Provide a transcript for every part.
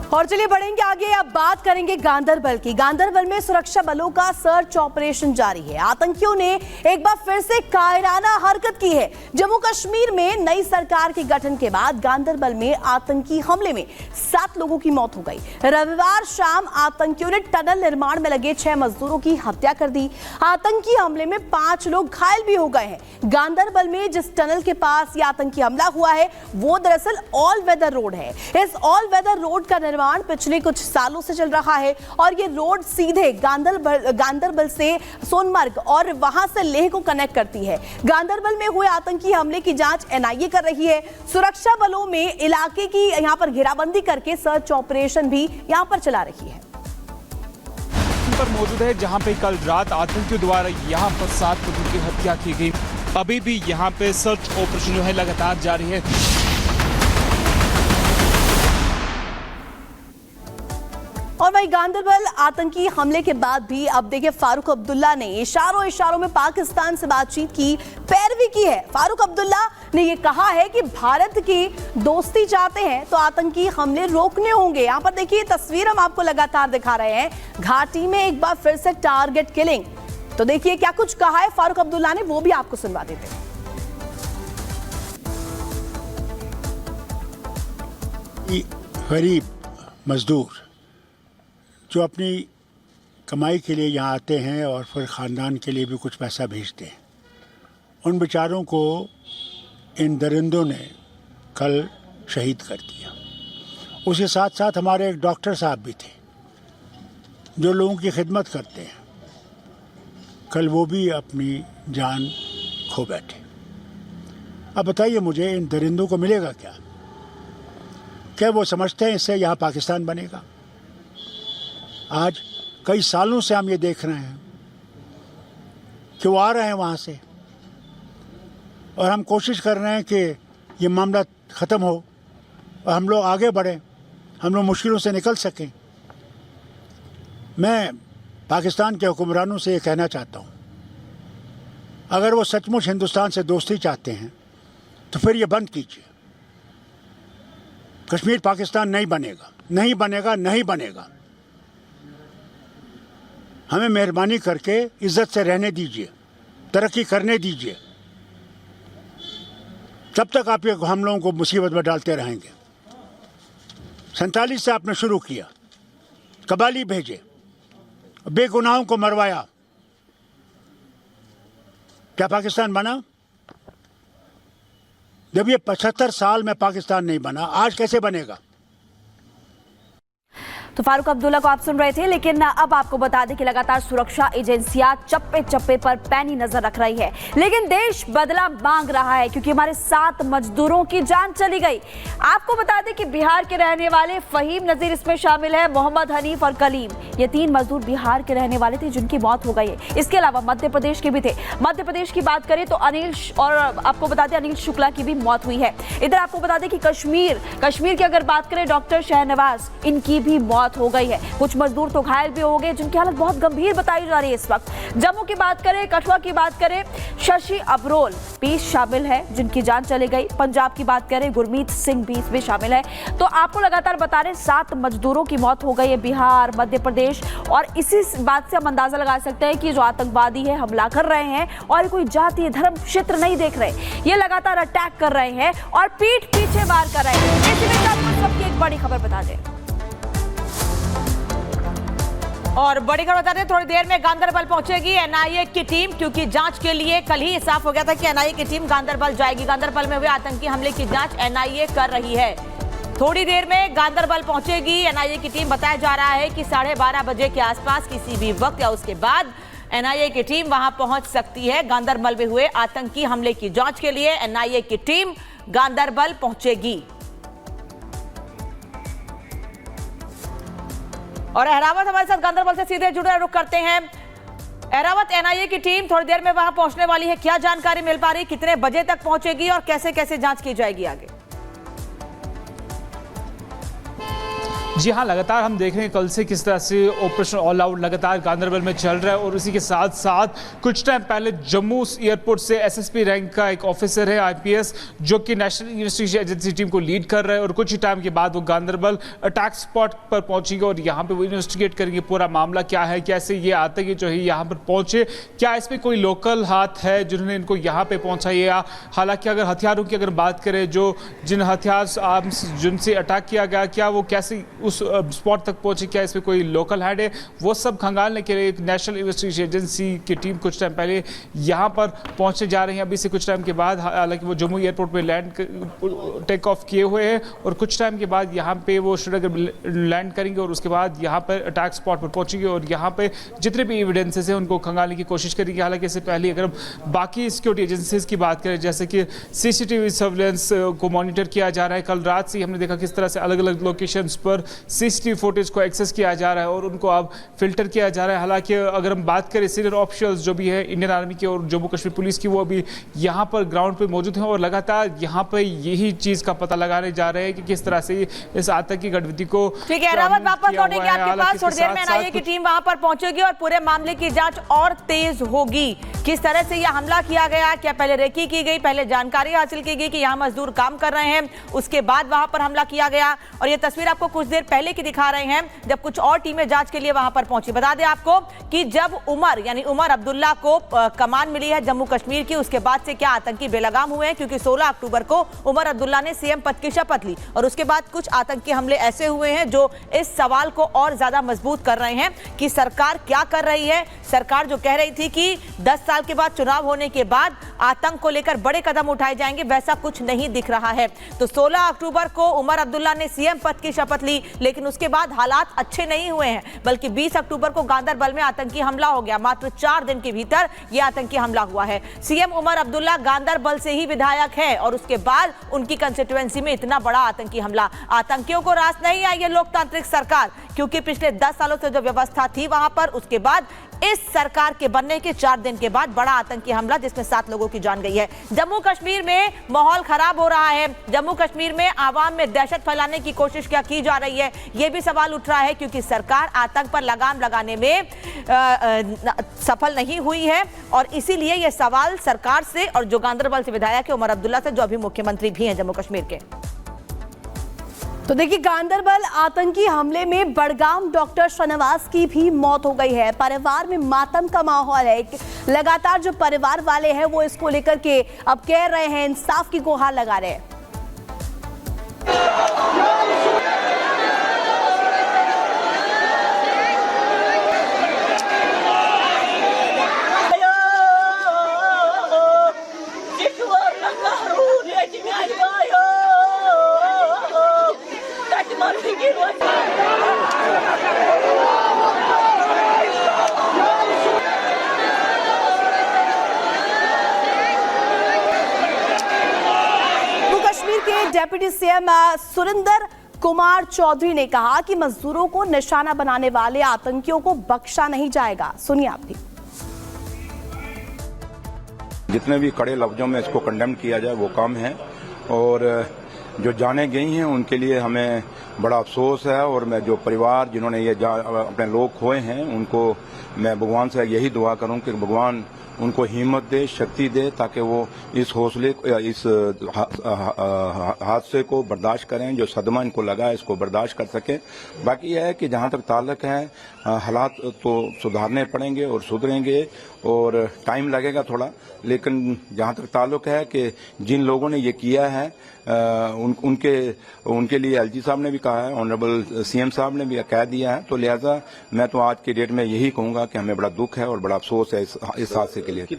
और चलिए बढ़ेंगे आगे। अब बात करेंगे गांदरबल की। गांदरबल में सुरक्षा बलों का सर्च ऑपरेशन जारी है। आतंकियों ने एक बार फिर से कायराना हरकत की है। जम्मू कश्मीर में नई सरकार के गठन के बाद गांदरबल में आतंकी हमले में 7 लोगों की मौत हो गई। रविवार शाम आतंकियों ने टनल निर्माण में लगे 6 मजदूरों की हत्या कर दी। आतंकी हमले में 5 लोग घायल भी हो गए हैं। गांदरबल में जिस टनल के पास यह आतंकी हमला हुआ है वो दरअसल ऑल वेदर रोड है। इस ऑल वेदर रोड का निर्माण पिछले कुछ सालों से चल रहा है और ये रोड सीधे गांदरबल से सोनमर्ग और वहां से लेह को कनेक्ट करती है। गांदरबल में हुए आतंकी हमले की जांच एनआईए कर रही है। सुरक्षा बलों में इलाके की यहां पर घेराबंदी करके सर्च ऑपरेशन भी यहां पर चला रही है। पर मौजूद है जहां पे कल रात आतंकियों द्वारा यहां पर 7 लोगों की हत्या की गई। अभी भी यहां पे सर्च ऑपरेशन जो है लगातार जारी है। और वही गांदरबल आतंकी हमले के बाद भी अब देखिए फारूक अब्दुल्ला ने इशारों में पाकिस्तान से बातचीत की, पैरवी की है। फारूक अब्दुल्ला ने यह कहा है कि भारत की दोस्ती चाहते हैं तो आतंकी हमले रोकने होंगे। यहां पर देखिए तस्वीर हम आपको लगातार दिखा रहे हैं। घाटी में एक बार फिर से टारगेट किलिंग। तो देखिए क्या कुछ कहा है फारूक अब्दुल्ला ने, वो भी आपको सुनवा देते हैं। गरीब मजदूर जो अपनी कमाई के लिए यहाँ आते हैं और फिर ख़ानदान के लिए भी कुछ पैसा भेजते हैं, उन बेचारों को इन दरिंदों ने कल शहीद कर दिया। उसके साथ साथ हमारे एक डॉक्टर साहब भी थे जो लोगों की खिदमत करते हैं, कल वो भी अपनी जान खो बैठे। अब बताइए मुझे, इन दरिंदों को मिलेगा क्या? क्या वो समझते हैं इससे यहाँ पाकिस्तान बनेगा? आज कई सालों से हम ये देख रहे हैं कि वो आ रहे हैं वहाँ से और हम कोशिश कर रहे हैं कि ये मामला ख़त्म हो और हम लोग आगे बढ़ें, हम लोग मुश्किलों से निकल सकें। मैं पाकिस्तान के हुक्मरानों से ये कहना चाहता हूँ, अगर वो सचमुच हिंदुस्तान से दोस्ती चाहते हैं तो फिर ये बंद कीजिए। कश्मीर पाकिस्तान नहीं बनेगा, नहीं बनेगा, नहीं बनेगा। हमें मेहरबानी करके इज्जत से रहने दीजिए, तरक्की करने दीजिए। जब तक आप ये हम लोगों को मुसीबत में डालते रहेंगे। 47 से आपने शुरू किया, कबाली भेजे, बेगुनाहों को मरवाया, क्या पाकिस्तान बना? जब ये 75 साल में पाकिस्तान नहीं बना, आज कैसे बनेगा? तो फारूक अब्दुल्ला को आप सुन रहे थे, लेकिन अब आपको बता दें कि लगातार सुरक्षा एजेंसियां चप्पे चप्पे पर पैनी नजर रख रही है। लेकिन देश बदला मांग रहा है क्योंकि हमारे 7 मजदूरों की जान चली गई। आपको बता दें कि बिहार के रहने वाले फहीम नजीर इसमें शामिल है, मोहम्मद हनीफ और कलीम, ये 3 मजदूर बिहार के रहने वाले थे जिनकी मौत हो गई है। इसके अलावा मध्य प्रदेश के भी थे। मध्य प्रदेश की बात करें तो अनिल, और आपको बता दें अनिल शुक्ला की भी मौत हुई है। इधर आपको बता दें कि कश्मीर की अगर बात करें, डॉक्टर शहनवाज, इनकी भी मौत हो गई है। कुछ मजदूर तो घायल भी हो गए जिनकी हालत बहुत गंभीर बताई जा रही है इस वक्त। जम्मू की बात करें, कठुआ की बात करें, शशि अबरोल भी शामिल है जिनकी जान चली गई। पंजाब की बात करें, गुरमीत सिंह भी इसमें शामिल है। तो आपको लगातार बता रहे 7 मजदूरों की मौत हो गई है बिहार, मध्य प्रदेश। और इसी बात से हम अंदाजा लगा सकते हैं कि जो आतंकवादी है हमला कर रहे हैं और कोई जाति धर्म क्षेत्र नहीं देख रहे, ये लगातार अटैक कर रहे हैं और पीठ पीछे वार कर रहे हैं। इसी में आपको सबकी एक बड़ी खबर बता दें और बड़ी खबर बता दें, थोड़ी देर में गांदरबल पहुंचेगी एनआईए की टीम, क्योंकि जांच के लिए कल ही साफ हो गया था कि एनआईए की टीम गांदरबल जाएगी। गांदरबल में हुए आतंकी हमले की जांच एनआईए कर रही है। थोड़ी देर में गांदरबल पहुंचेगी एनआईए की टीम। बताया जा रहा है कि 12:30 बजे के आसपास किसी भी वक्त या उसके बाद एनआईए की टीम वहां पहुंच सकती है। गांदरबल में हुए आतंकी हमले की जांच के लिए एनआईए की टीम गांदरबल पहुंचेगी। और अहरावत हमारे साथ गांदरबल से सीधे जुड़े, रुख करते हैं। अहरावत, एनआईए की टीम थोड़ी देर में वहां पहुंचने वाली है, क्या जानकारी मिल पा रही, कितने बजे तक पहुंचेगी और कैसे कैसे जांच की जाएगी आगे? जी हाँ, लगातार हम देख रहे हैं कल से किस तरह से ऑपरेशन ऑल आउट लगातार गांधरबल में चल रहा है और उसी के साथ साथ कुछ टाइम पहले जम्मू एयरपोर्ट से एसएसपी रैंक का एक ऑफिसर है आईपीएस जो कि नेशनल इन्वेस्टिगेशन एजेंसी टीम को लीड कर रहा है और कुछ ही टाइम के बाद वो गांधरबल अटैक स्पॉट पर पहुंचेंगे और यहाँ पे वो इन्वेस्टिगेट करेंगे पूरा मामला क्या है, कैसे ये आतंकी जो है यहाँ पर पहुंचे, क्या इसमें कोई लोकल हाथ है जिन्होंने इनको यहाँ पे पहुंचाया। हालांकि अगर हथियारों की अगर बात करें, जो जिन हथियार आर्म्स जिनसे अटैक किया गया, क्या वो कैसे उस स्पॉट तक पहुंचे, क्या इसमें कोई लोकल हेड है, वो सब खंगालने के लिए एक नेशनल इन्वेस्टिगेशन एजेंसी की टीम कुछ टाइम पहले यहाँ पर पहुंचने जा रही है। अभी से कुछ टाइम के बाद हालांकि वो जम्मू एयरपोर्ट पे टेक ऑफ किए हुए हैं और कुछ टाइम के बाद यहाँ पे वो श्रीनगर लैंड करेंगे और उसके बाद यहाँ पर अटैक स्पॉट पर पहुंचेंगे और यहाँ पे जितने भी एविडेंसेस हैं उनको खंगालने की कोशिश करेंगे। हालांकि इससे पहले अगर हम बाकी सिक्योरिटी एजेंसीज की बात करें, जैसे कि सीसीटीवी सर्विलेंस को मॉनिटर किया जा रहा है, कल रात से हमने देखा किस तरह से अलग अलग लोकेशंस पर सीसीटीवी फुटेज को एक्सेस किया जा रहा है और उनको अब फिल्टर किया जा रहा है। हालांकि अगर हम बात करें सीनियर ऑफिशियल्स जो भी है इंडियन आर्मी के और जम्मू कश्मीर पुलिस की, वो अभी यहाँ पर ग्राउंड पे मौजूद हैं और लगातार यहाँ पर यही चीज़ का पता लगाने जा रहे हैं कि किस तरह से इस आतंकी गतिविधि को। ठीक है रावत, वापस लौटेंगे आपके पास थोड़ी देर में। एनआईए की टीम वहां पर पहुंचेगी और पूरे मामले की जांच और तेज होगी। किस तरह से यह हमला किया गया, क्या पहले रेकी की गई, पहले जानकारी हासिल की गई कि यहाँ मजदूर काम कर रहे हैं, उसके बाद वहां पर हमला किया गया। और ये तस्वीर आपको कुछ देर पहले की दिखा रहे हैं जब कुछ और टीमें जांच के लिए वहां पर पहुंची। बता दें आपको कि जब उमर अब्दुल्ला को कमान मिली है जम्मू कश्मीर की, उसके बाद से क्या आतंकी बेलगाम हुए हैं, क्योंकि 16 अक्टूबर को उमर अब्दुल्ला ने सीएम पद की शपथ ली और उसके बाद कुछ आतंकी हमले ऐसे हुए हैं जो इस सवाल को और ज्यादा मजबूत कर रहे हैं कि सरकार क्या कर रही है। सरकार जो कह रही थी कि 10 साल के बाद चुनाव होने के बाद आतंक को लेकर बड़े कदम उठाए जाएंगे, वैसा कुछ नहीं दिख रहा है। तो 16 अक्टूबर को उमर अब्दुल्ला ने सीएम पद की शपथ ली, लेकिन उसके बाद हालात अच्छे नहीं हुए हैं, बल्कि 20 अक्टूबर को गांदरबल में आतंकी हमला हो गया। मात्र 4 दिन के भीतर यह आतंकी हमला हुआ है। सीएम उमर अब्दुल्ला गांदरबल से ही विधायक है और उसके बाद उनकी कंस्टिट्यूएंसी में इतना बड़ा आतंकी हमला। आतंकियों को रास नहीं आई है लोकतांत्रिक सरकार, क्योंकि पिछले 10 सालों से जो व्यवस्था थी वहां पर, उसके बाद इस सरकार के बनने के 4 दिन के बाद बड़ा आतंकी हमला जिसमें 7 लोगों की जान गई है। जम्मू कश्मीर में माहौल खराब हो रहा है। जम्मू कश्मीर में आवाम में दहशत फैलाने की कोशिश क्या की जा रही है, यह भी सवाल उठ रहा है, क्योंकि सरकार आतंक पर लगाम लगाने में सफल नहीं हुई है और इसीलिए यह सवाल सरकार से और जो गांदरबल से विधायक है उमर अब्दुल्ला से, जो अभी मुख्यमंत्री भी हैं जम्मू कश्मीर के। तो देखिए, गांदरबल आतंकी हमले में बड़गाम डॉक्टर शाहनवाज की भी मौत हो गई है। परिवार में मातम का माहौल है। लगातार जो परिवार वाले हैं वो इसको लेकर के अब कह रहे हैं, इंसाफ की गुहार लगा रहे हैं। डिप्टी सीएम सुरेंद्र कुमार चौधरी ने कहा कि मजदूरों को निशाना बनाने वाले आतंकियों को बख्शा नहीं जाएगा। सुनिए आप भी। जितने भी कड़े लफ्जों में इसको कंडेम किया जाए वो काम है और जो जाने गई हैं उनके लिए हमें बड़ा अफसोस है और मैं जो परिवार जिन्होंने ये अपने लोग खोए हैं उनको मैं भगवान से यही दुआ करूं कि भगवान उनको हिम्मत दे, शक्ति दे, ताकि वो इस हादसे को बर्दाश्त करें, जो सदमा इनको लगा है इसको बर्दाश्त कर सके। बाकी यह है कि जहां तक ताल्लुक है हालात तो सुधारने पड़ेंगे और सुधरेंगे और टाइम लगेगा थोड़ा, लेकिन जहां तक ताल्लुक है कि जिन लोगों ने ये किया है उनके लिए एलजी साहब ने भी कहा है, ऑनरेबल सीएम साहब ने भी कह दिया है, तो लिहाजा मैं तो आज की डेट में यही कहूंगा कि हमें बड़ा दुख है और बड़ा अफसोस है इस हादसे के लिए।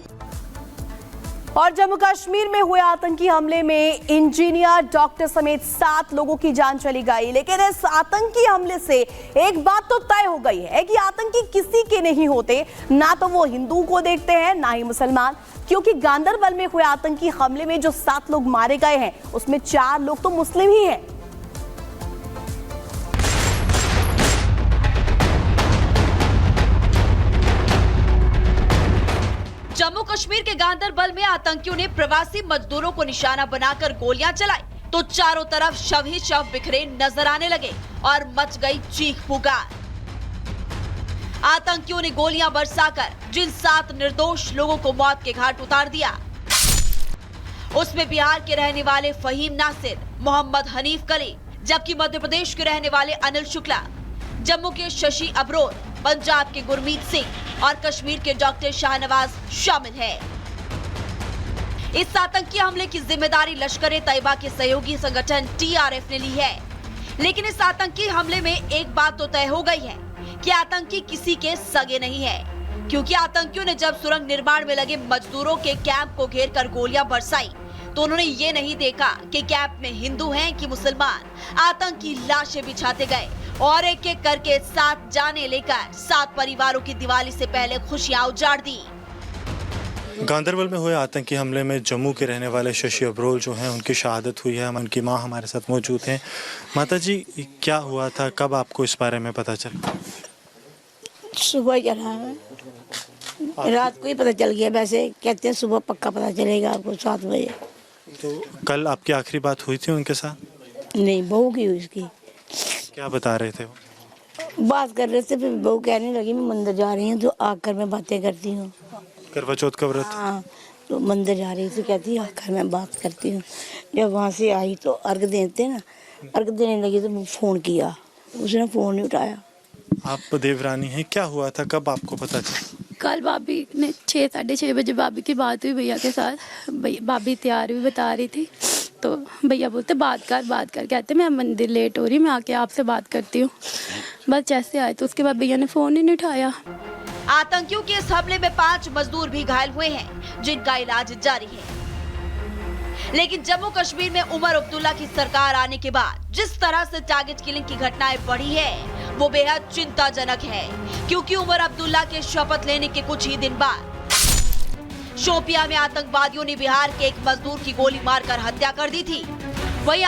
और जम्मू कश्मीर में हुए आतंकी हमले में इंजीनियर, डॉक्टर समेत 7 लोगों की जान चली गई। लेकिन इस आतंकी हमले से एक बात तो तय हो गई है कि आतंकी किसी के नहीं होते, ना तो वो हिंदू को देखते हैं ना ही मुसलमान, क्योंकि गांदरबल में हुए आतंकी हमले में जो 7 लोग मारे गए हैं उसमें 4 लोग तो मुस्लिम ही हैं। जम्मू कश्मीर के गांदरबल में आतंकियों ने प्रवासी मजदूरों को निशाना बनाकर गोलियां चलाई। तो चारों तरफ शव ही शव बिखरे नजर आने लगे और मच गई चीख पुकार। आतंकियों ने गोलियां बरसाकर जिन 7 निर्दोष लोगों को मौत के घाट उतार दिया, उसमें बिहार के रहने वाले फहीम नासिर, मोहम्मद हनीफ कली, जबकि मध्य प्रदेश के रहने वाले अनिल शुक्ला, जम्मू के शशि अब्रोर, पंजाब के गुरमीत सिंह और कश्मीर के डॉक्टर शाहनवाज शामिल हैं। इस आतंकी हमले की जिम्मेदारी लश्कर-ए-तैयबा के सहयोगी संगठन TRF ने ली है। लेकिन इस आतंकी हमले में एक बात तो तय हो गई है कि आतंकी किसी के सगे नहीं है, क्योंकि आतंकियों ने जब सुरंग निर्माण में लगे मजदूरों के कैंप को घेर कर गोलियां बरसाई तो उन्होंने ये नहीं देखा कि कैंप में हिंदू हैं कि मुसलमान। आतंकी लाशें बिछाते गए और एक एक करके 7 जाने लेकर 7 परिवारों की दिवाली से पहले खुशियां उजाड़ दी। गांदरबल में हुए आतंकी हमले में जम्मू के रहने वाले शशि अब्रोल जो हैं उनकी शहादत हुई है। उनकी मां हमारे साथ मौजूद हैं। माता जी, क्या हुआ था, कब आपको इस बारे में पता चला? सुबह चला है, रात को ही पता चल गया। वैसे कहते हैं सुबह पक्का पता चलेगा आपको 7 बजे। तो कल आपकी आखिरी बात हुई थी उनके साथ? नहीं, बहू की हुई उसकी। क्या बता रहे थे वो? बात कर रहे थे, फिर बहू कहने लगी मैं मंदिर जा रही हूँ तो आकर मैं बातें करती हूँ। करवा चौथ का व्रत? हाँ, तो मंदिर जा रही थी, कहती है आकर मैं बात करती हूँ। जब वहाँ से आई तो अर्घ देते ना, अर्घ देने लगी तो फ़ोन किया, उसने फ़ोन नहीं उठाया। आप देवरानी हैं, क्या हुआ था, कब आपको पता चला? कल भाभी ने 6-6:30 बजे भाभी की बात हुई भैया के साथ। भाभी तैयार भी बता रही थी तो भैया बोलते बात कर, कहते मैं मंदिर लेट हो रही, मैं आके आपसे बात करती हूँ। बस जैसे आए तो उसके बाद भैया ने फ़ोन ही नहीं उठाया। आतंकियों के इस हमले में 5 मजदूर भी घायल हुए हैं, जिनका इलाज जारी है। लेकिन जम्मू कश्मीर में उमर अब्दुल्ला की सरकार आने के बाद जिस तरह से टारगेट किलिंग की घटनाएं बढ़ी है वो बेहद चिंताजनक है, क्योंकि उमर अब्दुल्ला के शपथ लेने के कुछ ही दिन बाद शोपियां में आतंकवादियों ने बिहार के एक मजदूर की गोली मारकर हत्या कर दी थी। वही